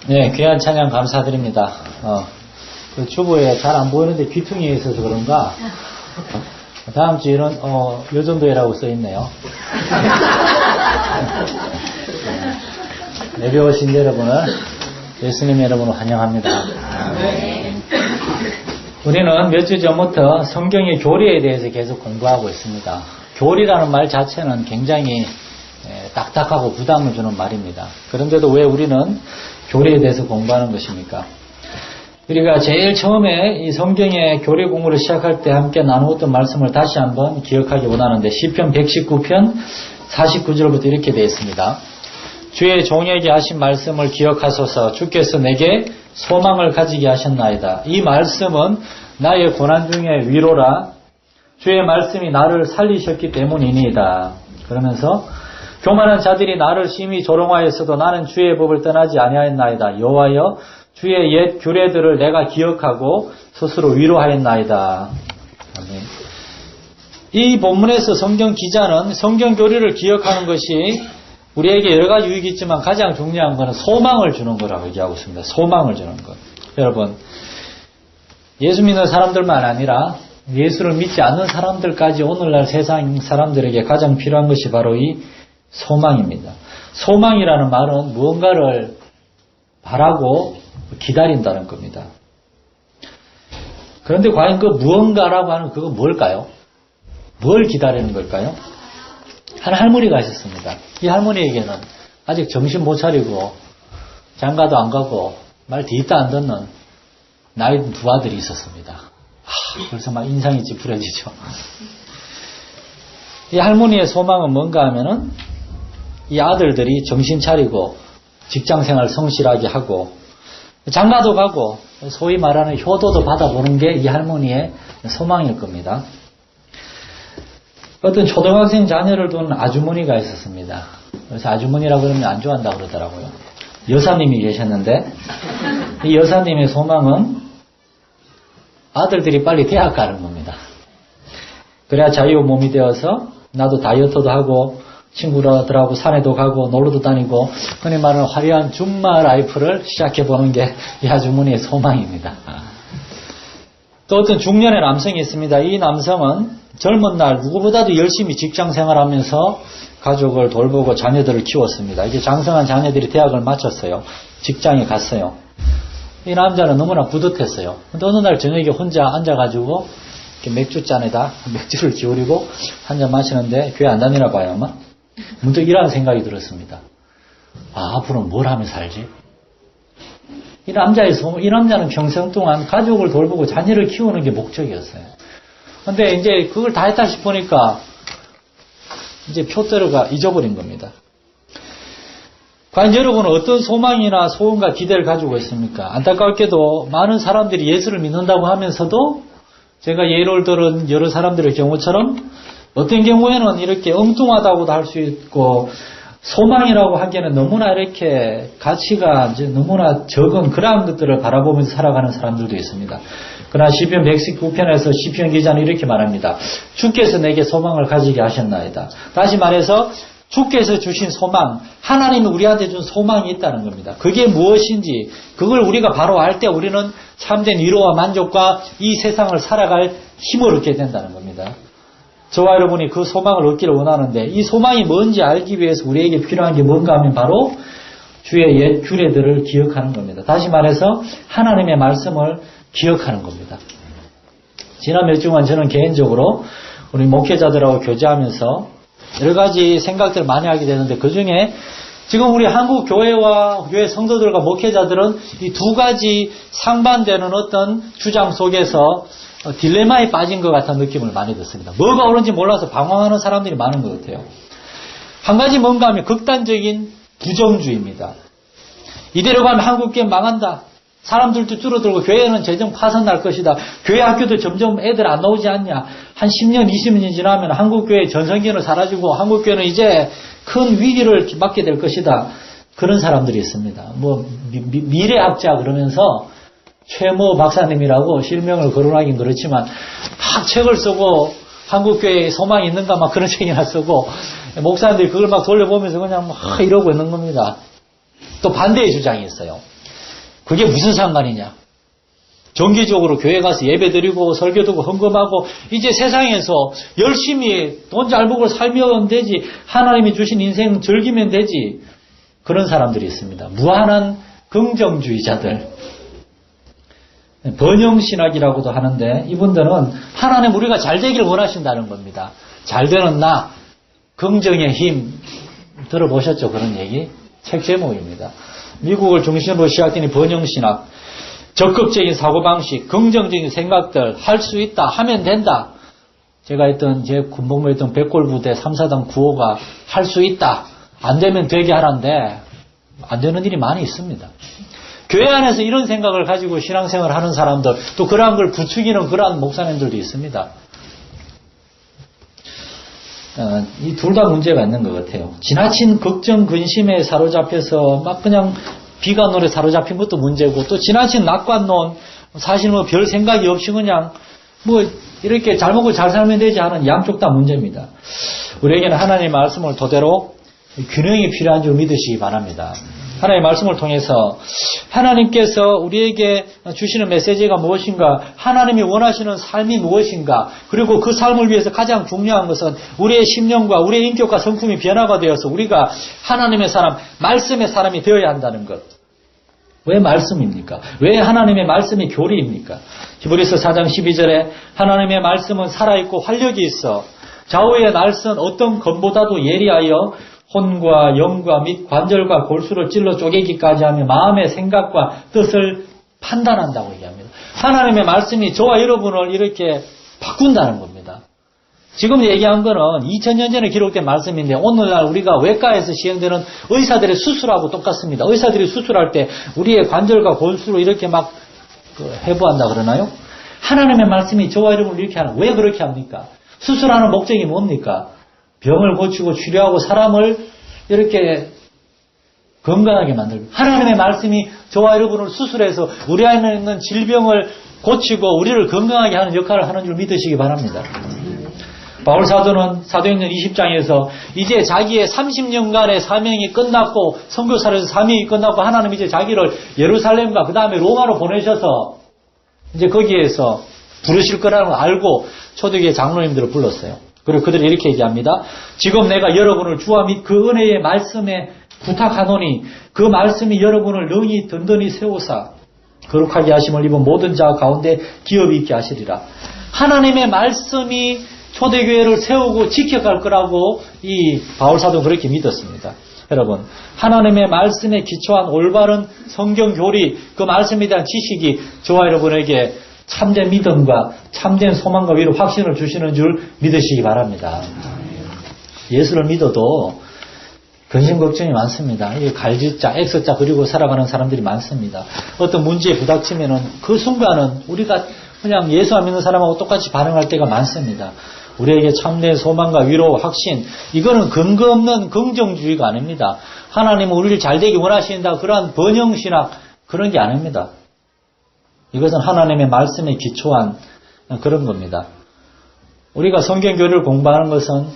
네, 귀한 찬양 감사드립니다. 그 주보에 잘 안 보이는데 귀퉁이에 있어서 그런가, 다음 주에는, 요 정도라고 써있네요. 예배 오신 여러분을, 예수님 여러분을 환영합니다. 우리는 몇 주 전부터 성경의 교리에 대해서 계속 공부하고 있습니다. 교리라는 말 자체는 굉장히 딱딱하고 부담을 주는 말입니다. 그런데도 왜 우리는 교리에 대해서 공부하는 것입니까? 우리가 제일 처음에 이 성경의 교리 공부를 시작할 때 함께 나누었던 말씀을 다시 한번 기억하기 원하는데, 시편 119편 49절부터 이렇게 되어 있습니다. 주의 종에게 하신 말씀을 기억하소서. 주께서 내게 소망을 가지게 하셨나이다. 이 말씀은 나의 고난 중에 위로라. 주의 말씀이 나를 살리셨기 때문이니이다. 그러면서 교만한 자들이 나를 심히 조롱하였어도 나는 주의 법을 떠나지 아니하였나이다. 여호와여, 주의 옛 규례들을 내가 기억하고 스스로 위로하였나이다. 아멘. 이 본문에서 성경 기자는 성경 교리를 기억하는 것이 우리에게 여러 가지 유익이 있지만 가장 중요한 것은 소망을 주는 거라고 얘기하고 있습니다. 소망을 주는 것. 여러분, 예수 믿는 사람들만 아니라 예수를 믿지 않는 사람들까지 오늘날 세상 사람들에게 가장 필요한 것이 바로 이 소망입니다. 소망이라는 말은 무언가를 바라고 기다린다는 겁니다. 그런데 과연 그 무언가라고 하는 그거 뭘까요? 뭘 기다리는 걸까요? 한 할머니가 있었습니다. 이 할머니에게는 아직 정신 못 차리고 장가도 안 가고 말 뒤도 안 듣는 나이 두 아들이 있었습니다. 벌써 막 인상이 찌푸려지죠. 이 할머니의 소망은 뭔가 하면은 이 아들들이 정신 차리고 직장생활 성실하게 하고 장가도 가고 소위 말하는 효도도 받아보는 게 이 할머니의 소망일 겁니다. 어떤 초등학생 자녀를 둔 아주머니가 있었습니다. 그래서 아주머니라고 그러면 안 좋아한다고 그러더라고요. 여사님이 계셨는데 이 여사님의 소망은 아들들이 빨리 대학 가는 겁니다. 그래야 자유 몸이 되어서 나도 다이어트도 하고 친구들하고 산에도 가고 놀러도 다니고 흔히 말하는 화려한 줌마 라이프를 시작해보는 게 이 아주머니의 소망입니다. 또 어떤 중년의 남성이 있습니다. 이 남성은 젊은 날 누구보다도 열심히 직장 생활하면서 가족을 돌보고 자녀들을 키웠습니다. 이게 장성한 자녀들이 대학을 마쳤어요. 직장에 갔어요. 이 남자는 너무나 뿌듯했어요. 근데 어느 날 저녁에 혼자 앉아가지고 이렇게 맥주잔에다 맥주를 기울이고 한 잔 마시는데 교회 안 다니나 봐요 아마. 문득 이런 생각이 들었습니다. 앞으로는 뭘 하면 살지? 이 남자는 평생 동안 가족을 돌보고 자녀를 키우는 게 목적이었어요. 근데 이제 그걸 다 했다 싶으니까 이제 표대로가 잊어버린 겁니다. 과연 여러분은 어떤 소망이나 소원과 기대를 가지고 있습니까? 안타깝게도 많은 사람들이 예수를 믿는다고 하면서도 제가 예를 들은 여러 사람들의 경우처럼 어떤 경우에는 이렇게 엉뚱하다고도 할 수 있고 소망이라고 하기에는 너무나 이렇게 가치가 이제 너무나 적은 그러한 것들을 바라보면서 살아가는 사람들도 있습니다. 그러나 시편 119편에서 시편 기자는 이렇게 말합니다. 주께서 내게 소망을 가지게 하셨나이다. 다시 말해서 주께서 주신 소망, 하나님이 우리한테 준 소망이 있다는 겁니다. 그게 무엇인지 그걸 우리가 바로 알 때 우리는 참된 위로와 만족과 이 세상을 살아갈 힘을 얻게 된다는 겁니다. 저와 여러분이 그 소망을 얻기를 원하는데 이 소망이 뭔지 알기 위해서 우리에게 필요한 게 뭔가 하면 바로 주의 옛 규례들을 기억하는 겁니다. 다시 말해서 하나님의 말씀을 기억하는 겁니다. 지난 몇 주간 저는 개인적으로 우리 목회자들하고 교제하면서 여러 가지 생각들을 많이 하게 되는데 그중에 지금 우리 한국 교회와 교회 성도들과 목회자들은 이 두 가지 상반되는 어떤 주장 속에서 딜레마에 빠진 것 같은 느낌을 많이 듣습니다. 뭐가 옳은지 몰라서 방황하는 사람들이 많은 것 같아요. 한 가지 뭔가 하면 극단적인 부정주의입니다. 이대로 가면 한국교회 망한다. 사람들도 줄어들고 교회는 재정 파산날 것이다. 교회 학교도 점점 애들 안 나오지 않냐. 한 10년, 20년 지나면 한국교회의 전성기는 사라지고 한국교회는 이제 큰 위기를 맞게 될 것이다. 그런 사람들이 있습니다. 미래학자 그러면서 최모 박사님이라고 실명을 거론하긴 그렇지만 막 책을 쓰고 한국교회에 소망이 있는가 막 그런 책이나 쓰고 목사님들이 그걸 막 돌려보면서 그냥 막 이러고 있는 겁니다. 또 반대의 주장이 있어요. 그게 무슨 상관이냐? 정기적으로 교회 가서 예배 드리고 설교 듣고 헌금하고 이제 세상에서 열심히 돈 잘 벌고 살면 되지. 하나님이 주신 인생 즐기면 되지. 그런 사람들이 있습니다. 무한한 긍정주의자들. 번영신학이라고도 하는데 이분들은 하나님 우리가 잘 되기를 원하신다는 겁니다. 잘 되는 나, 긍정의 힘 들어보셨죠? 그런 얘기? 책 제목입니다. 미국을 중심으로 시작된 이 번영신학, 적극적인 사고방식, 긍정적인 생각들, 할 수 있다, 하면 된다. 제가 했던, 제 군복무 했던 백골부대 3사단 9호가 할 수 있다, 안 되면 되게 하란데, 안 되는 일이 많이 있습니다. 교회 안에서 이런 생각을 가지고 신앙생활을 하는 사람들, 또 그러한 걸 부추기는 그러한 목사님들도 있습니다. 이 둘 다 문제가 있는 것 같아요. 지나친 걱정, 근심에 사로잡혀서 막 그냥 비관론에 사로잡힌 것도 문제고, 또 지나친 낙관론, 사실 뭐 별 생각이 없이 그냥 뭐 이렇게 잘 먹고 잘 살면 되지 하는 양쪽 다 문제입니다. 우리에게는 하나님의 말씀을 토대로 균형이 필요한 줄 믿으시기 바랍니다. 하나님의 말씀을 통해서 하나님께서 우리에게 주시는 메시지가 무엇인가, 하나님이 원하시는 삶이 무엇인가, 그리고 그 삶을 위해서 가장 중요한 것은 우리의 심령과 우리의 인격과 성품이 변화가 되어서 우리가 하나님의 사람, 말씀의 사람이 되어야 한다는 것. 왜 말씀입니까? 왜 하나님의 말씀이 교리입니까? 히브리서 4장 12절에 하나님의 말씀은 살아있고 활력이 있어 좌우의 날선 어떤 검보다도 예리하여 혼과 영과 및 관절과 골수를 찔러 쪼개기까지 하며 마음의 생각과 뜻을 판단한다고 얘기합니다. 하나님의 말씀이 저와 여러분을 이렇게 바꾼다는 겁니다. 지금 얘기한 거는 2000년 전에 기록된 말씀인데 오늘날 우리가 외과에서 시행되는 의사들의 수술하고 똑같습니다. 의사들이 수술할 때 우리의 관절과 골수로 이렇게 막 해부한다 그러나요? 하나님의 말씀이 저와 여러분을 이렇게 하는, 왜 그렇게 합니까? 수술하는 목적이 뭡니까? 병을 고치고 치료하고 사람을 이렇게 건강하게 만들고, 하나님의 말씀이 저와 여러분을 수술해서 우리 안에 있는 질병을 고치고 우리를 건강하게 하는 역할을 하는 줄 믿으시기 바랍니다. 바울 사도는 사도행전 20장에서 이제 자기의 30년간의 사명이 끝났고 선교사로서 사명이 끝났고 하나님 이제 자기를 예루살렘과 그 다음에 로마로 보내셔서 이제 거기에서 부르실 거라는 걸 알고 초대교회 장로님들을 불렀어요. 그리고 그들이 이렇게 얘기합니다. 지금 내가 여러분을 주와 및 그 은혜의 말씀에 부탁하노니 그 말씀이 여러분을 능히 든든히 세우사 거룩하게 하심을 입은 모든 자 가운데 기업이 있게 하시리라. 하나님의 말씀이 초대교회를 세우고 지켜갈 거라고 이 바울사도 그렇게 믿었습니다. 여러분, 하나님의 말씀에 기초한 올바른 성경 교리, 그 말씀에 대한 지식이 저와 여러분에게 참된 믿음과 참된 소망과 위로 확신을 주시는 줄 믿으시기 바랍니다. 예수를 믿어도 근심 걱정이 많습니다. 이 갈지자, X자 그리고 살아가는 사람들이 많습니다. 어떤 문제에 부닥치면은 그 순간은 우리가 그냥 예수 안 믿는 사람하고 똑같이 반응할 때가 많습니다. 우리에게 참된 소망과 위로, 확신, 이거는 근거 없는 긍정주의가 아닙니다. 하나님은 우리를 잘되기 원하신다, 그러한 번영신학, 그런 게 아닙니다. 이것은 하나님의 말씀에 기초한 그런 겁니다. 우리가 성경교리를 공부하는 것은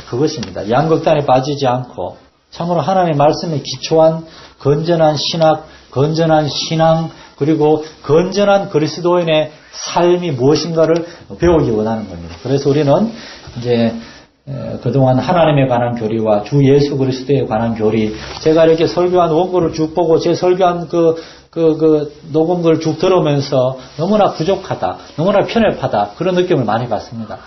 그것입니다. 양극단에 빠지지 않고 참으로 하나님의 말씀에 기초한 건전한 신학, 건전한 신앙, 그리고 건전한 그리스도인의 삶이 무엇인가를 배우기 원하는 겁니다. 그래서 우리는 이제 그동안 하나님에 관한 교리와 주 예수 그리스도에 관한 교리, 제가 이렇게 설교한 원고를 쭉 보고 제 설교한 그 녹음을 쭉 들으면서 너무나 부족하다, 너무나 편협하다, 그런 느낌을 많이 받습니다.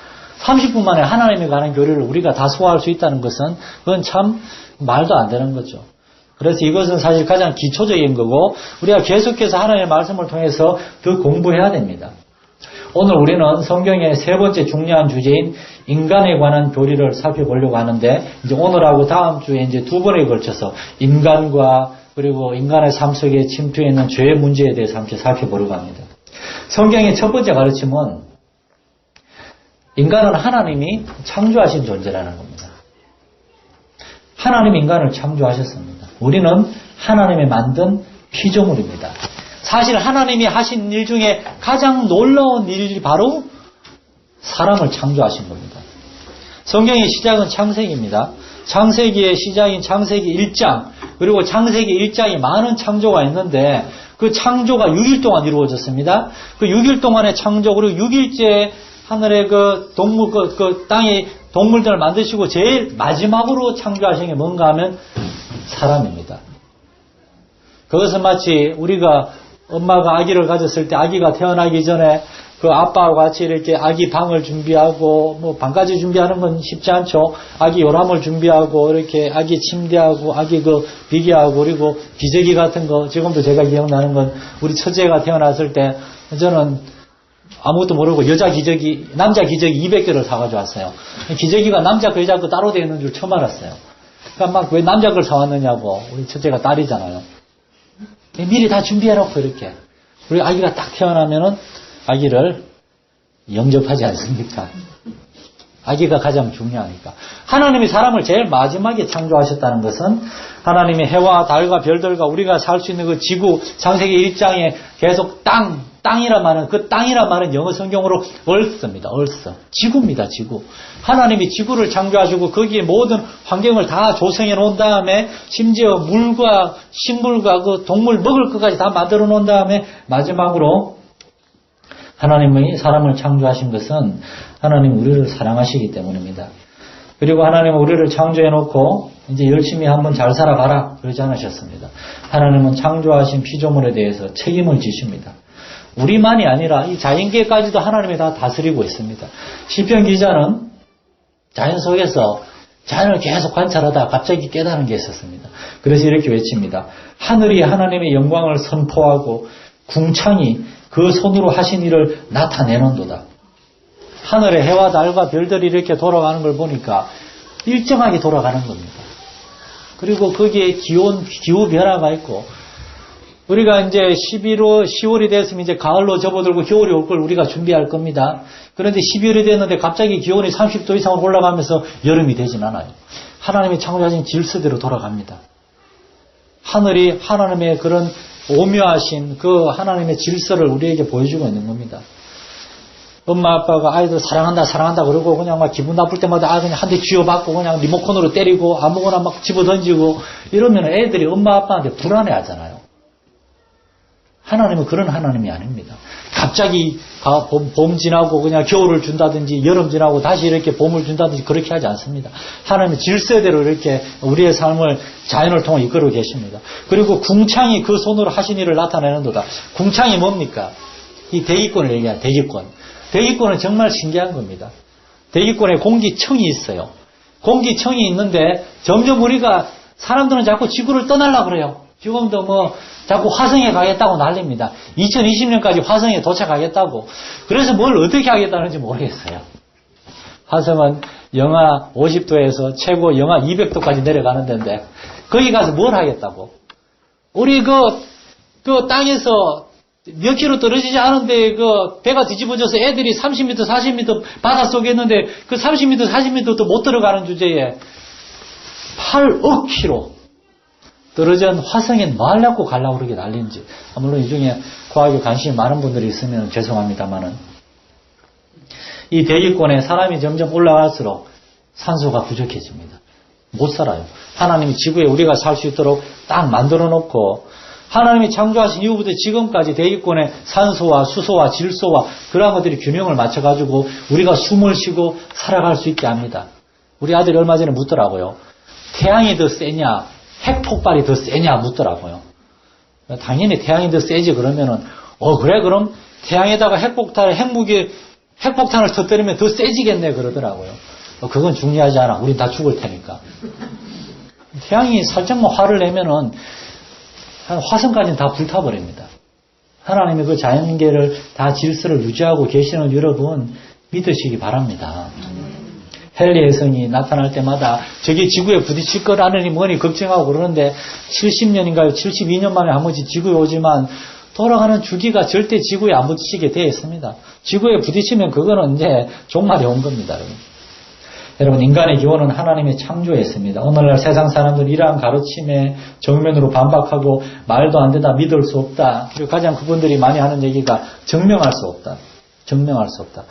30분 만에 하나님에 관한 교리를 우리가 다 소화할 수 있다는 것은 그건 참 말도 안 되는 거죠. 그래서 이것은 사실 가장 기초적인 거고 우리가 계속해서 하나님의 말씀을 통해서 더 공부해야 됩니다. 오늘 우리는 성경의 세 번째 중요한 주제인 인간에 관한 교리를 살펴보려고 하는데 이제 오늘하고 다음 주에 이제 두 번에 걸쳐서 인간과 그리고 인간의 삶 속에 침투해 있는 죄의 문제에 대해서 함께 살펴보려고 합니다. 성경의 첫 번째 가르침은 인간은 하나님이 창조하신 존재라는 겁니다. 하나님이 인간을 창조하셨습니다. 우리는 하나님이 만든 피조물입니다. 사실 하나님이 하신 일 중에 가장 놀라운 일이 바로 사람을 창조하신 겁니다. 성경의 시작은 창세기입니다. 창세기의 시작인 창세기 1장, 그리고 창세기 1장이 많은 창조가 있는데 그 창조가 6일 동안 이루어졌습니다. 그 6일 동안의 창조, 그리고 6일째 하늘의 그 동물, 그 땅의 동물들을 만드시고 제일 마지막으로 창조하신 게 뭔가 하면 사람입니다. 그것은 마치 우리가 엄마가 아기를 가졌을 때 아기가 태어나기 전에 그 아빠와 같이 이렇게 아기 방을 준비하고 뭐 방까지 준비하는 건 쉽지 않죠. 아기 요람을 준비하고 이렇게 아기 침대하고 아기 그 비계하고 그리고 기저귀 같은 거 지금도 제가 기억나는 건 우리 첫째가 태어났을 때 저는 아무것도 모르고 여자 기저귀 남자 기저귀 200개를 사가지고 왔어요. 기저귀가 남자 거 여자 거 따로 되어 있는 줄 처음 알았어요. 그러니까 막 왜 남자 걸 사왔느냐고. 우리 첫째가 딸이잖아요. 미리 다 준비해놓고 이렇게 우리 아기가 딱 태어나면은 아기를 영접하지 않습니까? 아기가 가장 중요하니까. 하나님이 사람을 제일 마지막에 창조하셨다는 것은 하나님이 해와 달과 별들과 우리가 살 수 있는 그 지구, 창세기 1장에 계속 땅이란 말은, 그 땅이란 말은 영어 성경으로 earth입니다. earth. 지구입니다, 지구. 하나님이 지구를 창조하시고 거기에 모든 환경을 다 조성해 놓은 다음에 심지어 물과 식물과 그 동물 먹을 것까지 다 만들어 놓은 다음에 마지막으로 하나님이 사람을 창조하신 것은 하나님 우리를 사랑하시기 때문입니다. 그리고 하나님은 우리를 창조해 놓고 이제 열심히 한번 잘 살아가라 그러지 않으셨습니다. 하나님은 창조하신 피조물에 대해서 책임을 지십니다. 우리만이 아니라 이 자연계까지도 하나님이 다 다스리고 있습니다. 시편 기자는 자연 속에서 자연을 계속 관찰하다 갑자기 깨달은 게 있었습니다. 그래서 이렇게 외칩니다. 하늘이 하나님의 영광을 선포하고 궁창이 그 손으로 하신 일을 나타내는도다. 하늘의 해와 달과 별들이 이렇게 돌아가는 걸 보니까 일정하게 돌아가는 겁니다. 그리고 거기에 기후 변화가 있고 우리가 이제 10월이 됐으면 이제 가을로 접어들고 겨울이 올 걸 우리가 준비할 겁니다. 그런데 12월이 됐는데 갑자기 기온이 30도 이상 올라가면서 여름이 되진 않아요. 하나님이 창조하신 질서대로 돌아갑니다. 하늘이 하나님의 그런 오묘하신 그 하나님의 질서를 우리에게 보여주고 있는 겁니다. 엄마 아빠가 아이들 사랑한다 그러고 그냥 막 기분 나쁠 때마다 그냥 한 대 쥐어받고 그냥 리모컨으로 때리고 아무거나 막 집어던지고 이러면 애들이 엄마 아빠한테 불안해하잖아요. 하나님은 그런 하나님이 아닙니다. 갑자기 봄 지나고 그냥 겨울을 준다든지 여름 지나고 다시 이렇게 봄을 준다든지 그렇게 하지 않습니다. 하나님은 질서대로 이렇게 우리의 삶을 자연을 통해 이끌어 계십니다. 그리고 궁창이 그 손으로 하신 일을 나타내는도다. 궁창이 뭡니까? 이 대기권을 얘기해요. 대기권. 대기권은 정말 신기한 겁니다. 대기권에 공기청이 있어요. 공기청이 있는데 점점 우리가 사람들은 자꾸 지구를 떠나려고 그래요. 지금도 뭐 자꾸 화성에 가겠다고 난립니다. 2020년까지 화성에 도착하겠다고. 그래서 뭘 어떻게 하겠다는지 모르겠어요. 화성은 영하 50도에서 최고 영하 200도까지 내려가는 데인데 거기 가서 뭘 하겠다고. 우리 그 땅에서 몇 킬로 떨어지지 않은데 그 배가 뒤집어져서 애들이 30m, 40m 바닷속에 있는데 그 30m, 40m도 못 들어가는 주제에 8억 킬로 떨어진 화성에 뭐 하려고 가려고 그렇게 난리인지. 물론 이 중에 과학에 관심이 많은 분들이 있으면 죄송합니다만은 이 대기권에 사람이 점점 올라갈수록 산소가 부족해집니다. 못 살아요. 하나님이 지구에 우리가 살 수 있도록 딱 만들어 놓고 하나님이 창조하신 이후부터 지금까지 대기권에 산소와 수소와 질소와 그러한 것들이 균형을 맞춰가지고 우리가 숨을 쉬고 살아갈 수 있게 합니다. 우리 아들이 얼마 전에 묻더라고요. 태양이 더 세냐 핵폭발이 더 세냐 묻더라고요. 당연히 태양이 더 세지 그러면은 그래 그럼 태양에다가 핵폭탄을 터뜨리면 더 세지겠네 그러더라고요. 그건 중요하지 않아. 우린 다 죽을 테니까. 태양이 살짝만 화를 내면은 한 화성까지는 다 불타버립니다. 하나님이 그 자연계를 다 질서를 유지하고 계시는 여러분 믿으시기 바랍니다. 헨리의 성이 나타날 때마다 저게 지구에 부딪힐 거라느니 뭐니 걱정하고 그러는데 70년인가요? 72년 만에 한 번씩 지구에 오지만 돌아가는 주기가 절대 지구에 안 부딪히게 되어 있습니다. 지구에 부딪히면 그거는 이제 종말이 온 겁니다. 여러분 인간의 기원은 하나님의 창조였습니다. 오늘날 세상 사람들은 이러한 가르침에 정면으로 반박하고 말도 안 된다, 믿을 수 없다. 그리고 가장 그분들이 많이 하는 얘기가 증명할 수 없다. 증명할 수 없다.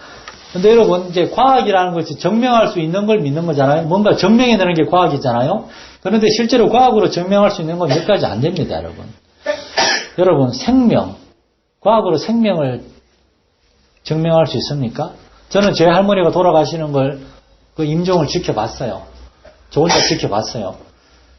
근데 여러분 이제 과학이라는 것이 증명할 수 있는 걸 믿는 거잖아요. 뭔가 증명해내는 게 과학이잖아요. 그런데 실제로 과학으로 증명할 수 있는 건 몇 가지 안 됩니다, 여러분. 여러분, 생명, 과학으로 생명을 증명할 수 있습니까? 저는 제 할머니가 돌아가시는 걸, 그 임종을 지켜봤어요. 저 혼자 지켜봤어요.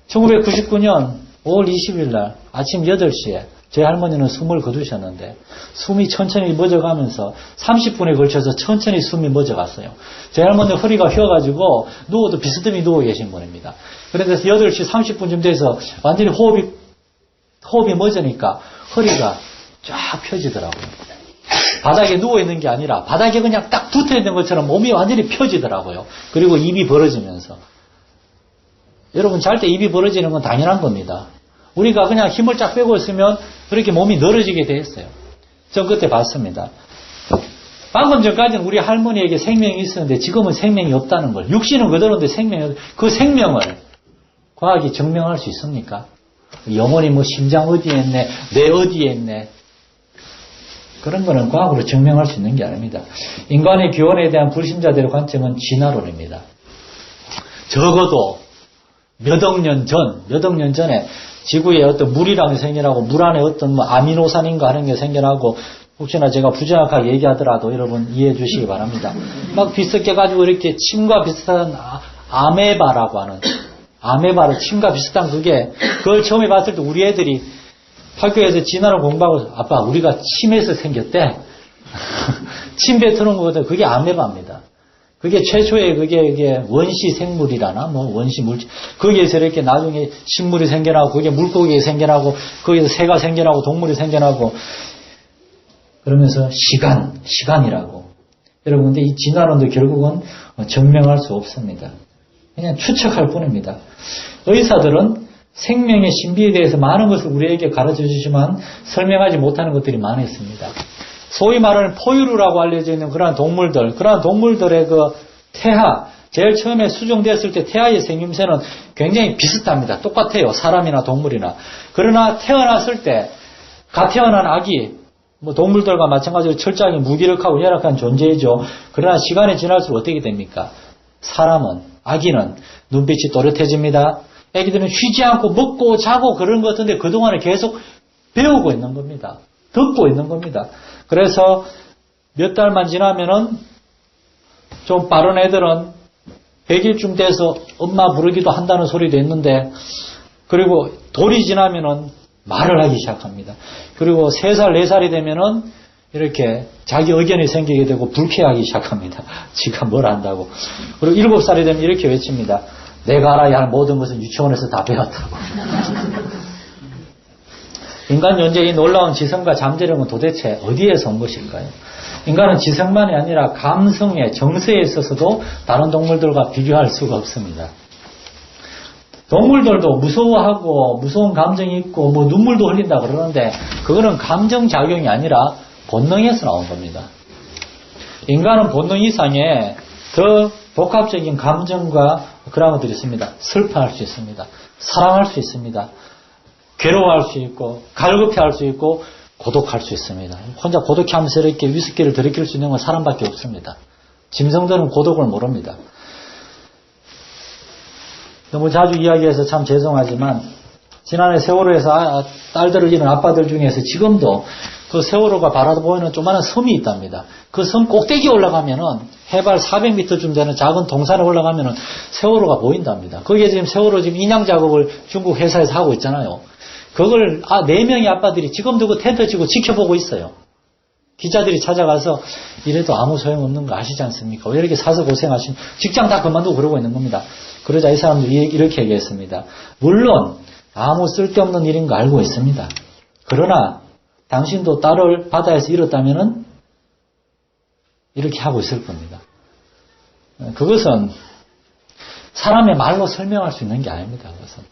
1999년 5월 20일 날 아침 8시에 제 할머니는 숨을 거두셨는데 숨이 천천히 멎어가면서 30분에 걸쳐서 천천히 숨이 멎어갔어요. 제 할머니 허리가 휘어가지고 누워도 비스듬히 누워 계신 분입니다. 그런데 8시 30분쯤 돼서 완전히 호흡이 멎으니까 허리가 쫙 펴지더라고요. 바닥에 누워있는 게 아니라 바닥에 그냥 딱 붙어있는 것처럼 몸이 완전히 펴지더라고요. 그리고 입이 벌어지면서. 여러분, 잘 때 입이 벌어지는 건 당연한 겁니다. 우리가 그냥 힘을 쫙 빼고 있으면 그렇게 몸이 늘어지게 돼 있어요. 전 그때 봤습니다. 방금 전까지는 우리 할머니에게 생명이 있었는데 지금은 생명이 없다는 걸. 육신은 그대로인데 그 생명을 과학이 증명할 수 있습니까? 영혼이 뭐 심장 어디에 있네, 뇌 어디에 있네. 그런 거는 과학으로 증명할 수 있는 게 아닙니다. 인간의 기원에 대한 불신자들의 관점은 진화론입니다. 적어도 몇 억 년 전에 지구에 어떤 물이랑 생겨나고 물 안에 어떤 뭐 아미노산인가 하는 게 생겨나고 혹시나 제가 부정확하게 얘기하더라도 여러분 이해해 주시기 바랍니다. 막 비슷해가지고 이렇게 침과 비슷한 아메바라고 하는 아메바를 침과 비슷한 그걸 처음에 봤을 때 우리 애들이 학교에서 진화를 공부하고 아빠 우리가 침에서 생겼대. 침 뱉어놓은 거거든. 그게 아메바입니다. 그게 최초의 그게 원시 생물이라나 뭐 원시 물질 거기에서 이렇게 나중에 식물이 생겨나고 그게 물고기가 생겨나고 거기에서 새가 생겨나고 동물이 생겨나고 그러면서 시간이라고. 여러분 근데 이 진화론도 결국은 증명할 수 없습니다. 그냥 추측할 뿐입니다. 의사들은 생명의 신비에 대해서 많은 것을 우리에게 가르쳐 주시지만 설명하지 못하는 것들이 많이 있습니다. 소위 말하는 포유류라고 알려져 있는 그러한 동물들의 그 태아, 제일 처음에 수정되었을 때 태아의 생김새는 굉장히 비슷합니다. 똑같아요. 사람이나 동물이나. 그러나 태어났을 때, 갓 태어난 아기, 뭐 동물들과 마찬가지로 철저하게 무기력하고 열악한 존재이죠. 그러나 시간이 지날수록 어떻게 됩니까? 아기는 눈빛이 또렷해집니다. 아기들은 쉬지 않고 먹고 자고 그런 것 같은데 그동안에 계속 배우고 있는 겁니다. 듣고 있는 겁니다. 그래서 몇 달만 지나면은 좀 빠른 애들은 100일쯤 돼서 엄마 부르기도 한다는 소리도 있는데 그리고 돌이 지나면은 말을 하기 시작합니다. 그리고 3살, 4살이 되면은 이렇게 자기 의견이 생기게 되고 불쾌하기 시작합니다. 지가 뭘 안다고. 그리고 7살이 되면 이렇게 외칩니다. 내가 알아야 할 모든 것은 유치원에서 다 배웠다고. 인간 존재의 놀라운 지성과 잠재력은 도대체 어디에서 온 것일까요? 인간은 지성만이 아니라 감성에, 정서에 있어서도 다른 동물들과 비교할 수가 없습니다. 동물들도 무서워하고 무서운 감정이 있고 뭐 눈물도 흘린다 그러는데 그거는 감정작용이 아니라 본능에서 나온 겁니다. 인간은 본능 이상의 더 복합적인 감정과 그런 것들이 있습니다. 슬퍼할 수 있습니다. 사랑할 수 있습니다. 괴로워할 수 있고 갈급해할 수 있고 고독할 수 있습니다. 혼자 고독해하면서 이렇게 위스키를 들이킬 수 있는 건 사람밖에 없습니다. 짐승들은 고독을 모릅니다. 너무 자주 이야기해서 참 죄송하지만 지난해 세월호에서 딸들을 잃은 아빠들 중에서 지금도 그 세월호가 바라보이는 조그마한 섬이 있답니다. 그 섬 꼭대기에 올라가면은 해발 400m쯤 되는 작은 동산에 올라가면은 세월호가 보인답니다. 거기에 지금 세월호 지금 인양 작업을 중국 회사에서 하고 있잖아요. 그걸 4명의 아빠들이 지금도 그 텐트 치고 지켜보고 있어요. 기자들이 찾아가서 이래도 아무 소용없는 거 아시지 않습니까? 왜 이렇게 사서 고생하시는 직장 다 그만두고 그러고 있는 겁니다. 그러자 이 사람들이 이렇게 얘기했습니다. 물론 아무 쓸데없는 일인 거 알고 있습니다. 그러나 당신도 딸을 바다에서 잃었다면은 이렇게 하고 있을 겁니다. 그것은 사람의 말로 설명할 수 있는 게 아닙니다. 그것은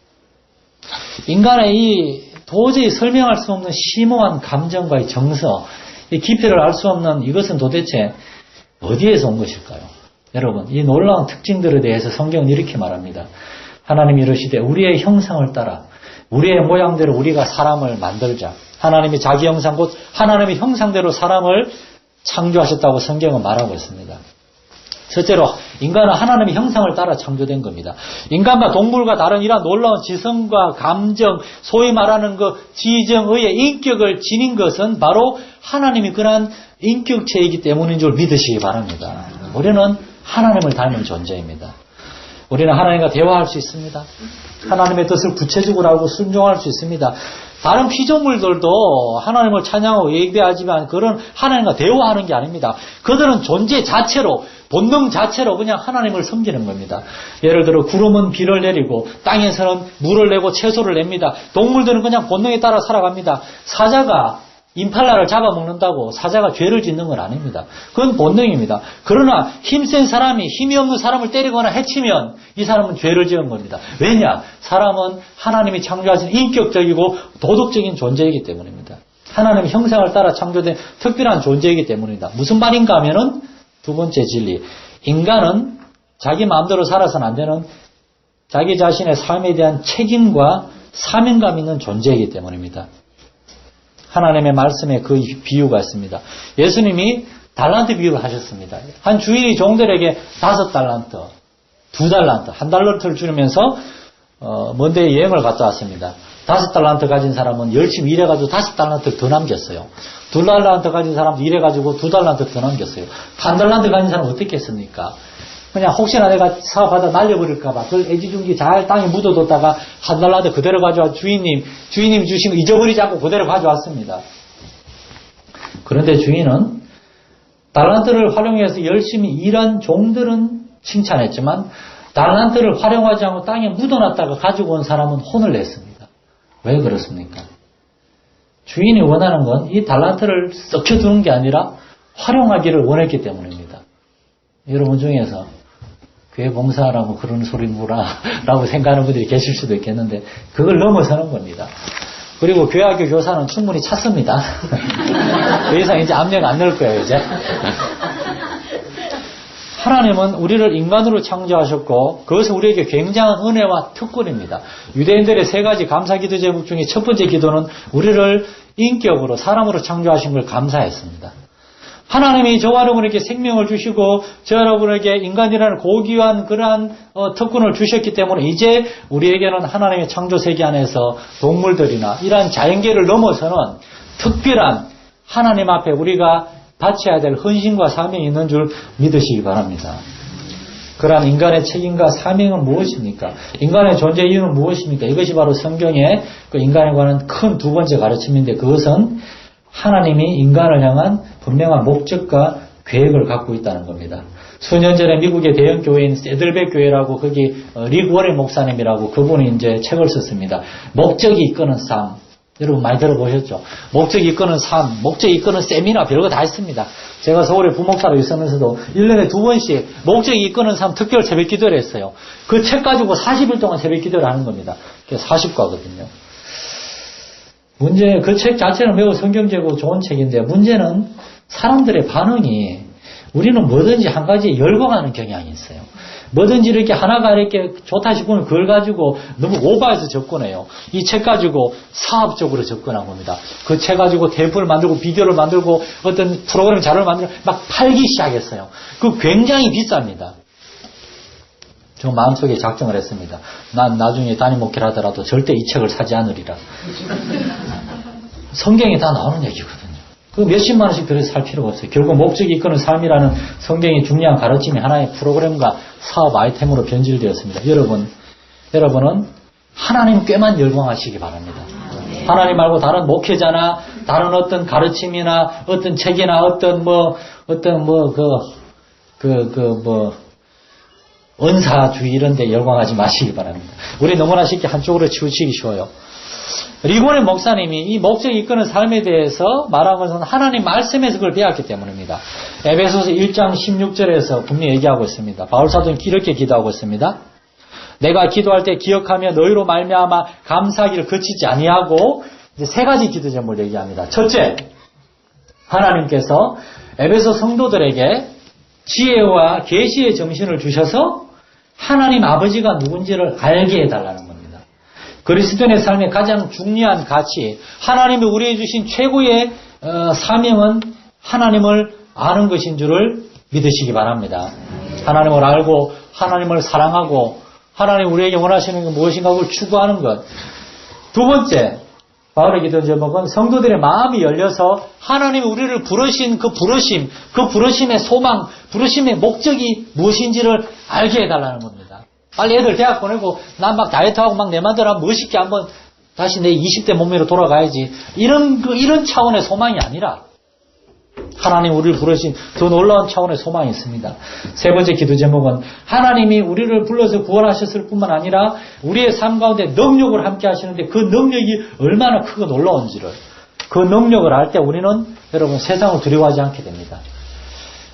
인간의 이 도저히 설명할 수 없는 심오한 감정과의 정서, 이 깊이를 알 수 없는 이것은 도대체 어디에서 온 것일까요? 여러분, 이 놀라운 특징들에 대해서 성경은 이렇게 말합니다. 하나님이 이르시되 우리의 형상을 따라 우리의 모양대로 우리가 사람을 만들자. 하나님이 자기 형상 곧 하나님의 형상대로 사람을 창조하셨다고 성경은 말하고 있습니다. 첫째로 인간은 하나님의 형상을 따라 창조된 겁니다. 인간과 동물과 다른 이러한 놀라운 지성과 감정, 소위 말하는 그 지정의 인격을 지닌 것은 바로 하나님이 그러한 인격체이기 때문인 줄 믿으시기 바랍니다. 우리는 하나님을 닮은 존재입니다. 우리는 하나님과 대화할 수 있습니다. 하나님의 뜻을 구체적으로 알고 순종할 수 있습니다. 다른 피조물들도 하나님을 찬양하고 예배하지만 그런 하나님과 대화하는 게 아닙니다. 그들은 존재 자체로, 본능 자체로 그냥 하나님을 섬기는 겁니다. 예를 들어 구름은 비를 내리고 땅에서는 물을 내고 채소를 냅니다. 동물들은 그냥 본능에 따라 살아갑니다. 사자가 임팔라를 잡아먹는다고 사자가 죄를 짓는 건 아닙니다. 그건 본능입니다. 그러나 힘센 사람이 힘이 없는 사람을 때리거나 해치면 이 사람은 죄를 지은 겁니다. 왜냐? 사람은 하나님이 창조하신 인격적이고 도덕적인 존재이기 때문입니다. 하나님의 형상을 따라 창조된 특별한 존재이기 때문입니다. 무슨 말인가 하면은 두 번째 진리. 인간은 자기 마음대로 살아서는 안 되는 자기 자신의 삶에 대한 책임과 사명감 있는 존재이기 때문입니다. 하나님의 말씀에 그 비유가 있습니다. 예수님이 달란트 비유를 하셨습니다. 한 주인이 종들에게 5달란트, 2달란트, 1달란트를 주면서 먼데 여행을 갔다 왔습니다. 5달란트 가진 사람은 열심히 일해가지고 5달란트 더 남겼어요. 2달란트 가진 사람도 일해가지고 2달란트 더 남겼어요. 1달란트 가진 사람은 어떻게 했습니까? 그냥 혹시나 내가 사업하다 날려버릴까봐 그걸 애지중지 잘 땅에 묻어뒀다가 1달란트 그대로 가져와 주인님이 주신 거 잊어버리지 않고 그대로 가져왔습니다. 그런데 주인은 달란트를 활용해서 열심히 일한 종들은 칭찬했지만 달란트를 활용하지 않고 땅에 묻어놨다가 가지고 온 사람은 혼을 냈습니다. 왜 그렇습니까? 주인이 원하는 건 이 달란트를 썩혀두는 게 아니라 활용하기를 원했기 때문입니다. 여러분 중에서 교회 봉사라고 그런 소리 뭐라 라고 생각하는 분들이 계실 수도 있겠는데 그걸 넘어서는 겁니다. 그리고 교회학교 교사는 충분히 찼습니다. 더 이상 이제 압력 안 넣을 거예요 이제. 하나님은 우리를 인간으로 창조하셨고 그것은 우리에게 굉장한 은혜와 특권입니다. 유대인들의 3가지 감사기도 제목 중에 첫 번째 기도는 우리를 인격으로 사람으로 창조하신 걸 감사했습니다. 하나님이 저와 여러분에게 생명을 주시고 저 여러분에게 인간이라는 고귀한 그러한 특권을 주셨기 때문에 이제 우리에게는 하나님의 창조 세계 안에서 동물들이나 이러한 자연계를 넘어서는 특별한 하나님 앞에 우리가 바쳐야 될 헌신과 사명이 있는 줄 믿으시기 바랍니다. 그러한 인간의 책임과 사명은 무엇입니까? 인간의 존재 이유는 무엇입니까? 이것이 바로 성경의 그 인간에 관한 큰 2번째 가르침인데 그것은 하나님이 인간을 향한 분명한 목적과 계획을 갖고 있다는 겁니다. 수년 전에 미국의 대형 교회인 세들백 교회라고 거기 릭 워렌 목사님이라고 그분이 이제 책을 썼습니다. 목적이 이끄는 삶. 여러분 많이 들어보셨죠? 목적이 이끄는 삶, 목적이 이끄는 세미나 별거 다 있습니다. 제가 서울에 부목사로 있으면서도 1년에 2번씩 목적이 이끄는 삶 특별 새벽 기도를 했어요. 그 책 가지고 40일 동안 새벽 기도를 하는 겁니다. 그게 40과거든요. 그 책 자체는 매우 성경적이고 좋은 책인데 문제는 사람들의 반응이 우리는 뭐든지 한 가지에 열광하는 경향이 있어요. 뭐든지 이렇게 하나가 이렇게 좋다 싶으면 그걸 가지고 너무 오버해서 접근해요. 이 책 가지고 사업적으로 접근한 겁니다. 그 책 가지고 테이프를 만들고 비디오를 만들고 어떤 프로그램 자료를 만들고 막 팔기 시작했어요. 그 굉장히 비쌉니다. 저 마음속에 작정을 했습니다. 난 나중에 담임 목회를 하더라도 절대 이 책을 사지 않으리라. 성경에 다 나오는 얘기거든요. 그 몇십만 원씩 들여서 살 필요가 없어요. 결국 목적이 이끄는 삶이라는 성경의 중요한 가르침이 하나의 프로그램과 사업 아이템으로 변질되었습니다. 여러분은 하나님 꾀만 열광하시기 바랍니다. 하나님 말고 다른 목회자나 다른 어떤 가르침이나 어떤 책이나 은사주의 이런 데 열광하지 마시기 바랍니다. 우리 너무나 쉽게 한쪽으로 치우치기 쉬워요. 리고네 목사님이 이 목적이 이끄는 삶에 대해서 말한 것은 하나님 말씀에서 그걸 배웠기 때문입니다. 에베소서 1장 16절에서 분명히 얘기하고 있습니다. 바울사도는 이렇게 기도하고 있습니다. 내가 기도할 때 기억하며 너희로 말미암아 감사하기를 그치지 아니하고 이제 3가지 기도 제목을 얘기합니다. 첫째, 하나님께서 에베소 성도들에게 지혜와 계시의 정신을 주셔서 하나님 아버지가 누군지를 알게 해달라는 겁니다. 그리스도인의 삶의 가장 중요한 가치, 하나님이 우리에게 주신 최고의 사명은 하나님을 아는 것인 줄을 믿으시기 바랍니다. 하나님을 알고 하나님을 사랑하고 하나님 우리에게 원하시는 게 무엇인가 그걸 추구하는 것. 두 번째, 바울의 기도 제목은 성도들의 마음이 열려서 하나님이 우리를 부르신 그 부르심의 소망, 부르심의 목적이 무엇인지를 알게 해달라는 겁니다. 빨리 애들 대학 보내고 난 막 다이어트하고 막 내 맘대로 멋있게 한번 다시 내 20대 몸매로 돌아가야지. 이런 차원의 소망이 아니라 하나님 우리를 부르신 더 놀라운 차원의 소망이 있습니다. 세 번째 기도 제목은 하나님이 우리를 불러서 구원하셨을 뿐만 아니라 우리의 삶 가운데 능력을 함께 하시는데 그 능력이 얼마나 크고 놀라운지를 그 능력을 알 때 우리는 여러분 세상을 두려워하지 않게 됩니다.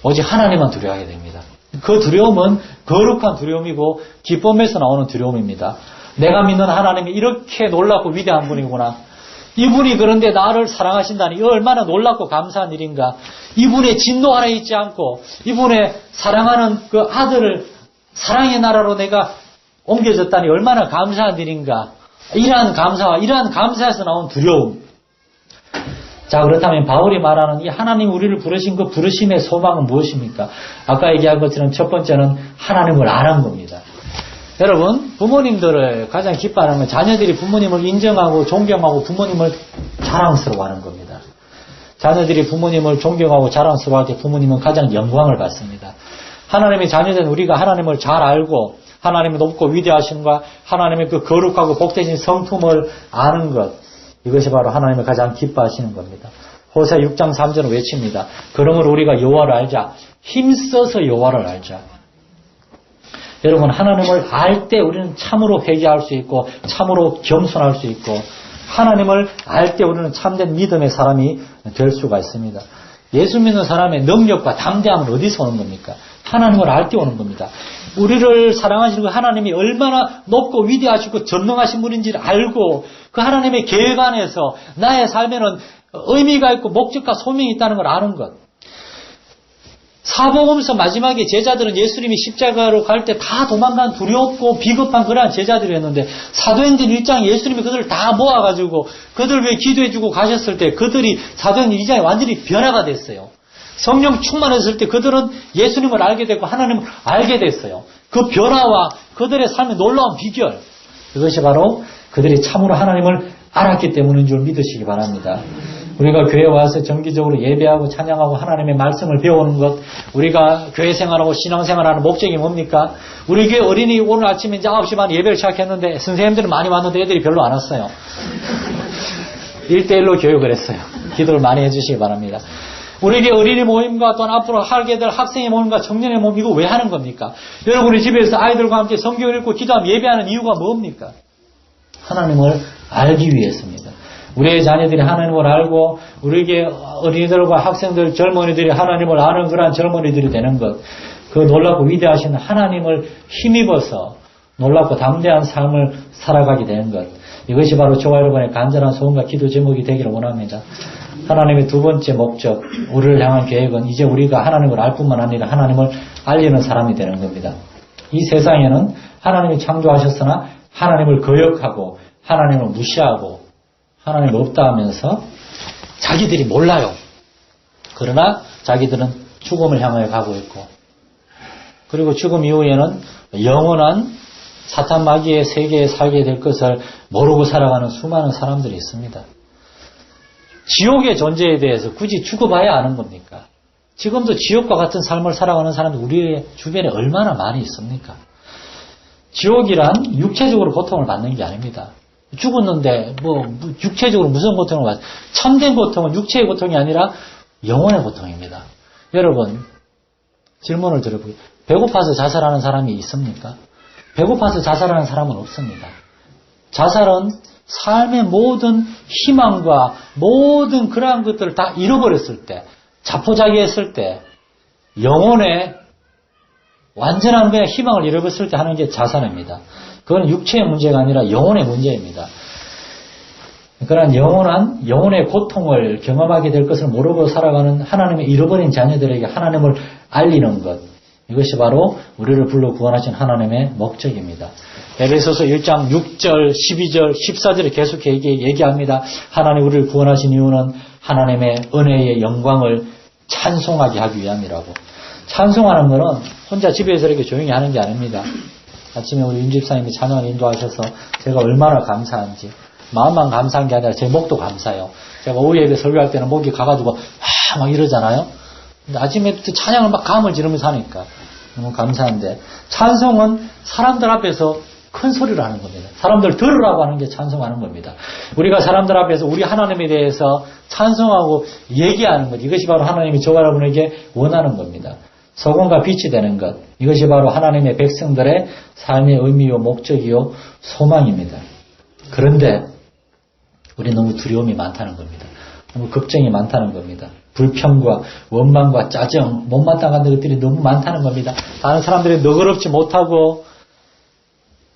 오직 하나님만 두려워하게 됩니다. 그 두려움은 거룩한 두려움이고 기쁨에서 나오는 두려움입니다. 내가 믿는 하나님이 이렇게 놀랍고 위대한 분이구나. 이분이 그런데 나를 사랑하신다니 이 얼마나 놀랍고 감사한 일인가. 이분의 진노 하나 있지 않고 이분의 사랑하는 그 아들을 사랑의 나라로 내가 옮겨졌다니 얼마나 감사한 일인가. 이러한 감사와 이러한 감사에서 나온 두려움. 자, 그렇다면 바울이 말하는 이 하나님 우리를 부르신 그 부르심의 소망은 무엇입니까? 아까 얘기한 것처럼 첫 번째는 하나님을 아는 겁니다. 여러분, 부모님들을 가장 기뻐하는 건 자녀들이 부모님을 인정하고 존경하고 부모님을 자랑스러워하는 겁니다. 자녀들이 부모님을 존경하고 자랑스러워할 때 부모님은 가장 영광을 받습니다. 하나님의 자녀된 우리가 하나님을 잘 알고 하나님의 높고 위대하심과 하나님의 그 거룩하고 복되신 성품을 아는 것, 이것이 바로 하나님을 가장 기뻐하시는 겁니다. 호세 6장 3절은 외칩니다. 그러므로 우리가 여호와를 알자. 힘써서 여호와를 알자. 여러분, 하나님을 알 때 우리는 참으로 회개할 수 있고 참으로 겸손할 수 있고 하나님을 알 때 우리는 참된 믿음의 사람이 될 수가 있습니다. 예수 믿는 사람의 능력과 담대함은 어디서 오는 겁니까? 하나님을 알 때 오는 겁니다. 우리를 사랑하시는 그 하나님이 얼마나 높고 위대하시고 전능하신 분인지를 알고 그 하나님의 계획 안에서 나의 삶에는 의미가 있고 목적과 소명이 있다는 걸 아는 것. 사복음서 마지막에 제자들은 예수님이 십자가로 갈 때 다 도망간 두렵고 비겁한 그러한 제자들이었는데 사도행전 1장에 예수님이 그들을 다 모아가지고 그들 위해 기도해주고 가셨을 때 그들이 사도행전 2장에 완전히 변화가 됐어요. 성령 충만했을 때 그들은 예수님을 알게 됐고 하나님을 알게 됐어요. 그 변화와 그들의 삶의 놀라운 비결, 그것이 바로 그들이 참으로 하나님을 알았기 때문인 줄 믿으시기 바랍니다. 우리가 교회에 와서 정기적으로 예배하고 찬양하고 하나님의 말씀을 배우는 것, 우리가 교회 생활하고 신앙생활하는 목적이 뭡니까? 우리 교회 어린이 오늘 아침에 이제 9시 반 예배를 시작했는데 선생님들은 많이 왔는데 애들이 별로 안 왔어요. 1대1로 교육을 했어요. 기도를 많이 해주시기 바랍니다. 우리 교회 어린이 모임과 또는 앞으로 하게 될 학생의 모임과 청년의 모임, 이거 왜 하는 겁니까? 여러분이 집에서 아이들과 함께 성경을 읽고 기도하며 예배하는 이유가 뭡니까? 하나님을 알기 위해서입니다. 우리의 자녀들이 하나님을 알고 우리에게 어린이들과 학생들, 젊은이들이 하나님을 아는 그러한 젊은이들이 되는 것, 그 놀랍고 위대하신 하나님을 힘입어서 놀랍고 담대한 삶을 살아가게 되는 것, 이것이 바로 저와 여러분의 간절한 소원과 기도 제목이 되기를 원합니다. 하나님의 두 번째 목적, 우리를 향한 계획은 이제 우리가 하나님을 알 뿐만 아니라 하나님을 알리는 사람이 되는 겁니다. 이 세상에는 하나님이 창조하셨으나 하나님을 거역하고 하나님을 무시하고 하나님 없다 하면서 자기들이 몰라요. 그러나 자기들은 죽음을 향하여 가고 있고, 그리고 죽음 이후에는 영원한 사탄 마귀의 세계에 살게 될 것을 모르고 살아가는 수많은 사람들이 있습니다. 지옥의 존재에 대해서 굳이 죽어봐야 아는 겁니까? 지금도 지옥과 같은 삶을 살아가는 사람이 우리의 주변에 얼마나 많이 있습니까? 지옥이란 육체적으로 고통을 받는 게 아닙니다. 죽었는데 육체적으로 무슨 고통을 받아요? 참된 고통은 육체의 고통이 아니라 영혼의 고통입니다. 여러분, 질문을 드려보게요. 배고파서 자살하는 사람이 있습니까? 배고파서 자살하는 사람은 없습니다. 자살은 삶의 모든 희망과 모든 그러한 것들을 다 잃어버렸을 때, 자포자기했을 때, 영혼의 완전한 그냥 희망을 잃어버렸을 때 하는 게 자살입니다. 그건 육체의 문제가 아니라 영혼의 문제입니다. 그러한 영혼의 고통을 경험하게 될 것을 모르고 살아가는 하나님의 잃어버린 자녀들에게 하나님을 알리는 것, 이것이 바로 우리를 불러 구원하신 하나님의 목적입니다. 에베소서 1장 6절, 12절, 14절에 계속 얘기합니다. 하나님 우리를 구원하신 이유는 하나님의 은혜의 영광을 찬송하게 하기 위함이라고. 찬송하는 거는 혼자 집에서 이렇게 조용히 하는 게 아닙니다. 아침에 우리 윤 집사님이 찬양을 인도하셔서 제가 얼마나 감사한지, 마음만 감사한 게 아니라 제 목도 감사해요. 제가 오후 예배 설교할 때는 목이 가가지고 막 이러잖아요. 근데 아침에 찬양을 막 감을 지르면서 하니까 너무 감사한데, 찬송은 사람들 앞에서 큰 소리로 하는 겁니다. 사람들 들으라고 하는 게 찬송하는 겁니다. 우리가 사람들 앞에서 우리 하나님에 대해서 찬송하고 얘기하는 것, 이것이 바로 하나님이 저와 여러분에게 원하는 겁니다. 소금과 빛이 되는 것, 이것이 바로 하나님의 백성들의 삶의 의미요 목적이요 소망입니다. 그런데 우리 너무 두려움이 많다는 겁니다. 너무 걱정이 많다는 겁니다. 불평과 원망과 짜증, 못마땅한 것들이 너무 많다는 겁니다. 다른 사람들이 너그럽지 못하고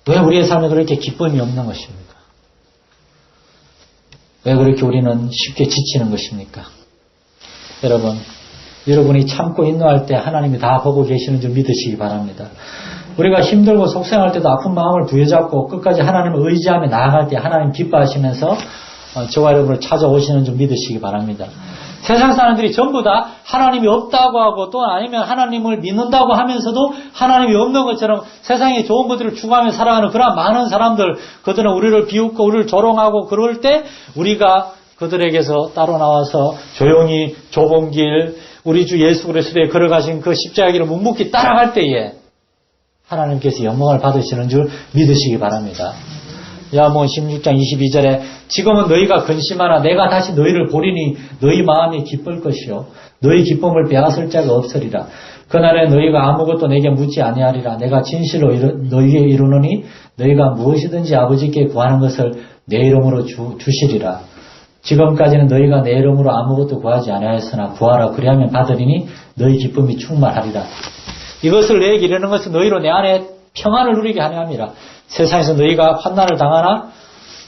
왜 우리의 삶에 그렇게 기쁨이 없는 것입니까? 왜 그렇게 우리는 쉽게 지치는 것입니까? 여러분이 참고 인내할 때 하나님이 다 보고 계시는 줄 믿으시기 바랍니다. 우리가 힘들고 속상할 때도 아픈 마음을 부여잡고 끝까지 하나님을 의지하며 나아갈 때 하나님 기뻐하시면서 저와 여러분을 찾아오시는 줄 믿으시기 바랍니다. 세상 사람들이 전부 다 하나님이 없다고 하고 또 아니면 하나님을 믿는다고 하면서도 하나님이 없는 것처럼 세상에 좋은 것들을 추구하며 살아가는 그런 많은 사람들, 그들은 우리를 비웃고 우리를 조롱하고 그럴 때 우리가 그들에게서 따로 나와서 조용히 좁은 길, 우리 주 예수 그리스도의 걸어가신 그 십자가 길을 묵묵히 따라갈 때에 하나님께서 영광을 받으시는 줄 믿으시기 바랍니다. 야고보서 16장 22절에 지금은 너희가 근심하나 내가 다시 너희를 보리니 너희 마음이 기쁠 것이요 너희 기쁨을 빼앗을 자가 없으리라. 그날에 너희가 아무것도 내게 묻지 아니하리라. 내가 진실로 너희에게 이루노니 너희가 무엇이든지 아버지께 구하는 것을 내 이름으로 주시리라. 지금까지는 너희가 내 이름으로 아무것도 구하지 아니하였으나 구하라. 그리하면 받으리니 너희 기쁨이 충만하리라. 이것을 내게 이르는 것은 너희로 내 안에 평안을 누리게 하려 함이라. 세상에서 너희가 환난을 당하나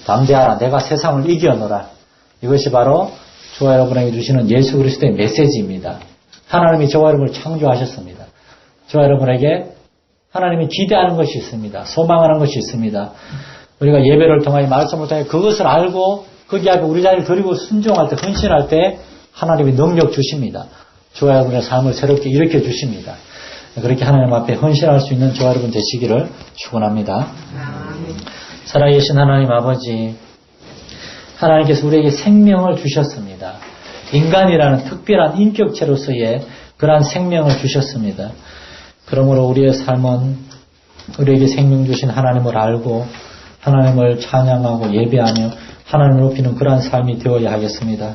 담대하라. 내가 세상을 이겨노라. 이것이 바로 저와 여러분에게 주시는 예수 그리스도의 메시지입니다. 하나님이 저와 여러분을 창조하셨습니다. 저와 여러분에게 하나님이 기대하는 것이 있습니다. 소망하는 것이 있습니다. 우리가 예배를 통하여 말씀을 통해 그것을 알고 거기 앞에 우리 자리를 드리고 순종할 때, 헌신할 때 하나님이 능력 주십니다. 저와 여러분의 삶을 새롭게 일으켜 주십니다. 그렇게 하나님 앞에 헌신할 수 있는 저와 여러분 되시기를 축원합니다. 살아계신 하나님 아버지, 하나님께서 우리에게 생명을 주셨습니다. 인간이라는 특별한 인격체로서의 그러한 생명을 주셨습니다. 그러므로 우리의 삶은 우리에게 생명 주신 하나님을 알고 하나님을 찬양하고 예배하며 하나님을 높이는 그러한 삶이 되어야 하겠습니다.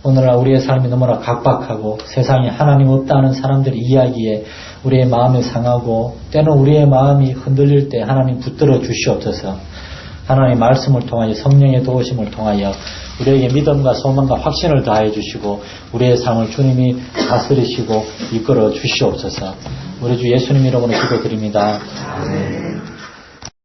오늘날 우리의 삶이 너무나 각박하고 세상에 하나님 없다는 사람들의 이야기에 우리의 마음이 상하고 때는 우리의 마음이 흔들릴 때 하나님 붙들어 주시옵소서. 하나님 말씀을 통하여 성령의 도우심을 통하여 우리에게 믿음과 소망과 확신을 더하여 주시고 우리의 삶을 주님이 다스리시고 이끌어 주시옵소서. 우리 주 예수님 이름으로 기도드립니다. 아멘.